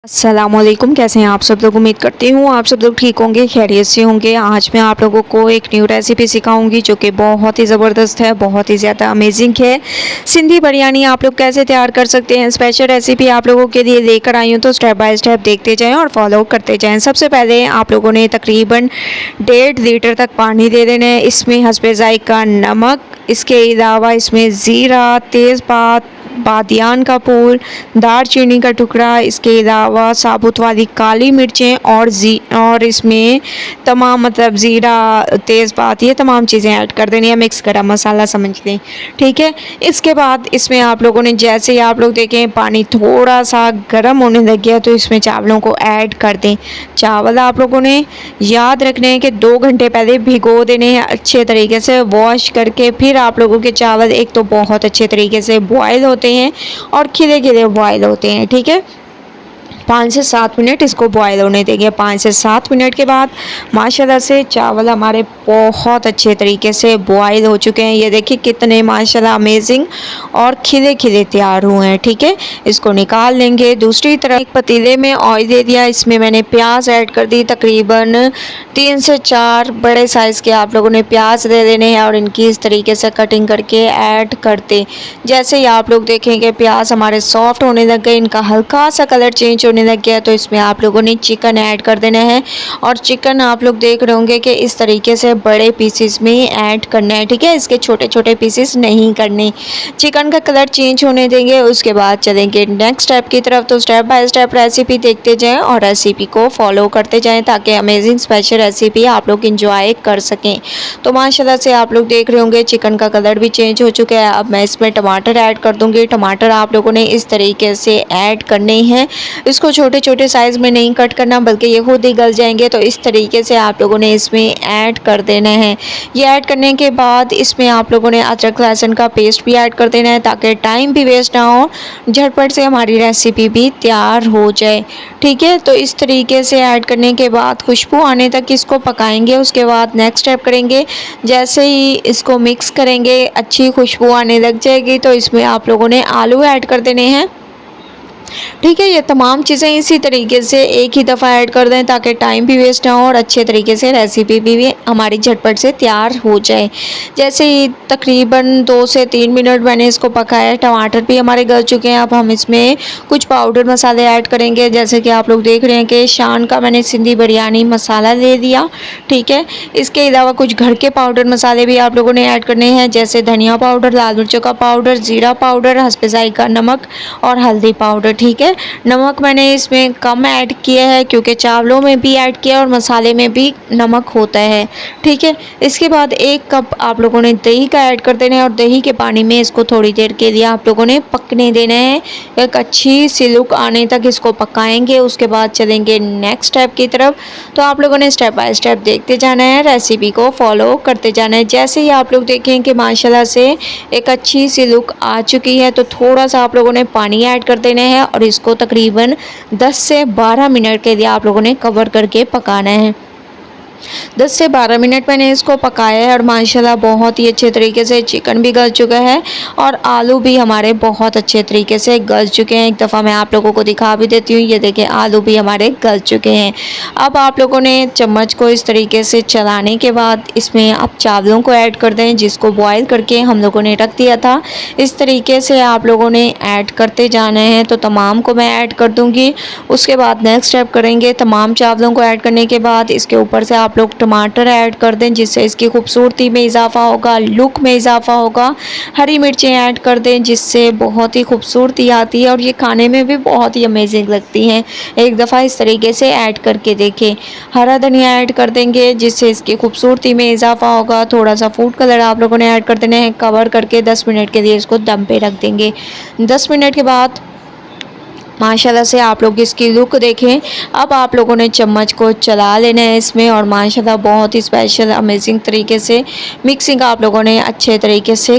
अस्सलामुअलैकुम। कैसे हैं आप सब लोग? उम्मीद करती हूँ आप सब लोग ठीक होंगे, खैरियत से होंगे। आज मैं आप लोगों को एक न्यू रेसिपी सिखाऊंगी जो कि बहुत ही ज़बरदस्त है, बहुत ही ज़्यादा अमेजिंग है। सिंधी बिरयानी आप लोग कैसे तैयार कर सकते हैं, स्पेशल रेसिपी आप लोगों के लिए लेकर आई हूँ। तो स्टेप बाय स्टेप देखते जाएँ और फॉलो करते जाएँ। सबसे पहले आप लोगों ने तकरीबन 1.5 लीटर तक पानी दे देना है। इसमें हस्बे ज़ायक़ा नमक, इसके अलावा इसमें ज़ीरा, तेज़पात, बादियान का फूल, दालचीनी का टुकड़ा, इसके अलावा साबुत वाली काली मिर्चें और इसमें तमाम मतलब ज़ीरा, तेज़पात, ये तमाम चीज़ें ऐड कर देनी है। मिक्स गरम मसाला समझ लें, ठीक है। इसके बाद इसमें आप लोगों ने जैसे ही आप लोग देखें पानी थोड़ा सा गर्म होने लग गया तो इसमें चावलों को ऐड कर दें। चावल आप लोगों ने याद रखने हैं कि 2 घंटे पहले भिगो देने हैं अच्छे तरीके से वॉश करके। फिर आप लोगों के चावल एक तो बहुत अच्छे तरीके से बॉयल होते हैं और खिले खिले बॉयल होते हैं, ठीक है। 5 से 7 मिनट इसको बॉयल होने देंगे। 5 से 7 मिनट के बाद माशाल्लाह से चावल हमारे बहुत अच्छे तरीके से बॉयल हो चुके हैं। ये देखिए कितने माशाल्लाह अमेजिंग और खिले खिले तैयार हुए हैं, ठीक है। इसको निकाल लेंगे। दूसरी तरफ एक पतीले में ऑयल दे दिया, इसमें मैंने प्याज ऐड कर दी। तकरीबन 3 से 4 बड़े साइज़ के आप लोगों ने प्याज दे देने हैं और इनकी इस तरीके से कटिंग करके ऐड करते। जैसे ही आप लोग देखेंगे प्याज हमारे सॉफ्ट होने लग गए, इनका हल्का सा कलर चेंज होने लग गया तो इसमें आप लोगों ने चिकन ऐड कर देना है। और चिकन आप लोग देख रहे होंगे कि इस तरीके से बड़े पीसेस में ऐड करना है, ठीक है। इसके छोटे छोटे पीसेस नहीं करने। चिकन का कलर चेंज होने देंगे, उसके बाद चलेंगे नेक्स्ट स्टेप की तरफ। तो स्टेप बाय स्टेप रेसिपी देखते जाएं और रेसिपी को फॉलो करते जाएं ताकि अमेजिंग स्पेशल रेसिपी आप लोग इंजॉय कर सकें। तो माशाल्लाह से आप लोग देख रहे होंगे चिकन का कलर भी चेंज हो चुका है। अब मैं इसमें टमाटर ऐड कर दूंगी। टमाटर आप लोगों ने इस तरीके से ऐड करने हैं। इसको छोटे छोटे साइज़ में नहीं कट करना बल्कि ये खुद ही गल जाएंगे। तो इस तरीके से आप लोगों ने इसमें ऐड कर देना है। ये ऐड करने के बाद इसमें आप लोगों ने अदरक लहसुन का पेस्ट भी ऐड कर देना है ताकि टाइम भी वेस्ट ना हो, झटपट से हमारी रेसिपी भी तैयार हो जाए, ठीक है। तो इस तरीके से ऐड करने के बाद खुशबू आने तक इसको पकाएंगे। उसके बाद नेक्स्ट स्टेप करेंगे, जैसे ही इसको मिक्स करेंगे अच्छी खुशबू आने लग जाएगी तो इसमें आप लोगों ने आलू ऐड कर देने हैं, ठीक है। ये तमाम चीज़ें इसी तरीके से एक ही दफ़ा ऐड कर दें ताकि टाइम भी वेस्ट ना हो और अच्छे तरीके से रेसिपी भी हमारी झटपट से तैयार हो जाए। जैसे ही तकरीबन 2 से 3 मिनट मैंने इसको पकाया, टमाटर भी हमारे गल चुके हैं। अब हम इसमें कुछ पाउडर मसाले ऐड करेंगे। जैसे कि आप लोग देख रहे हैं कि शान का मैंने सिंधी बिरयानी मसाला ले दिया, ठीक है। इसके अलावा कुछ घर के पाउडर मसाले भी आप लोगों ने ऐड करने हैं, जैसे धनिया पाउडर, लाल मिर्चों का पाउडर, ज़ीरा पाउडर, हस्बे ज़ायक़ा नमक और हल्दी पाउडर, ठीक है। नमक मैंने इसमें कम ऐड किया है क्योंकि चावलों में भी ऐड किया और मसाले में भी नमक होता है, ठीक है। इसके बाद 1 कप आप लोगों ने दही का ऐड कर देना है और दही के पानी में इसको थोड़ी देर के लिए आप लोगों ने पकने देना है। एक अच्छी सी लुक आने तक इसको पकाएंगे। उसके बाद चलेंगे नेक्स्ट स्टेप की तरफ। तो आप लोगों ने स्टेप बाय स्टेप देखते जाना है, रेसिपी को फॉलो करते जाना है। जैसे ही आप लोग देखें कि माशाल्लाह से एक अच्छी सी लुक आ चुकी है तो थोड़ा सा आप लोगों ने पानी ऐड कर देना है और इसको तकरीबन 10 से 12 मिनट के लिए आप लोगों ने कवर करके पकाना है। 10 से 12 मिनट मैंने इसको पकाया है और माशाल्लाह बहुत ही अच्छे तरीके से चिकन भी गल चुका है और आलू भी हमारे बहुत अच्छे तरीके से गल चुके हैं। एक दफ़ा मैं आप लोगों को दिखा भी देती हूँ, ये देखें आलू भी हमारे गल चुके हैं। अब आप लोगों ने चम्मच को इस तरीके से चलाने के बाद इसमें आप चावलों को ऐड कर दें जिसको बॉयल करके हम लोगों ने रख दिया था। इस तरीके से आप लोगों ने ऐड करते जाना है। तो तमाम को मैं ऐड कर दूँगी। उसके बाद नेक्स्ट स्टेप करेंगे, तमाम चावलों को ऐड करने के बाद इसके ऊपर से आप लोग टमाटर ऐड कर दें जिससे इसकी खूबसूरती में इजाफा होगा, लुक में इजाफा होगा। हरी मिर्चें ऐड कर दें जिससे बहुत ही खूबसूरती आती है और ये खाने में भी बहुत ही अमेजिंग लगती हैं। एक दफ़ा इस तरीके से ऐड करके देखें। हरा धनिया ऐड कर देंगे जिससे इसकी खूबसूरती में इजाफा होगा। थोड़ा सा फूड कलर आप लोगों ने ऐड कर देना है। कवर करके 10 मिनट के लिए इसको दम पे रख देंगे। 10 मिनट के बाद माशाल्लाह से आप लोग इसकी लुक देखें। अब आप लोगों ने चम्मच को चला लेना है इसमें और माशाल्लाह बहुत ही स्पेशल अमेजिंग तरीके से मिक्सिंग आप लोगों ने अच्छे तरीके से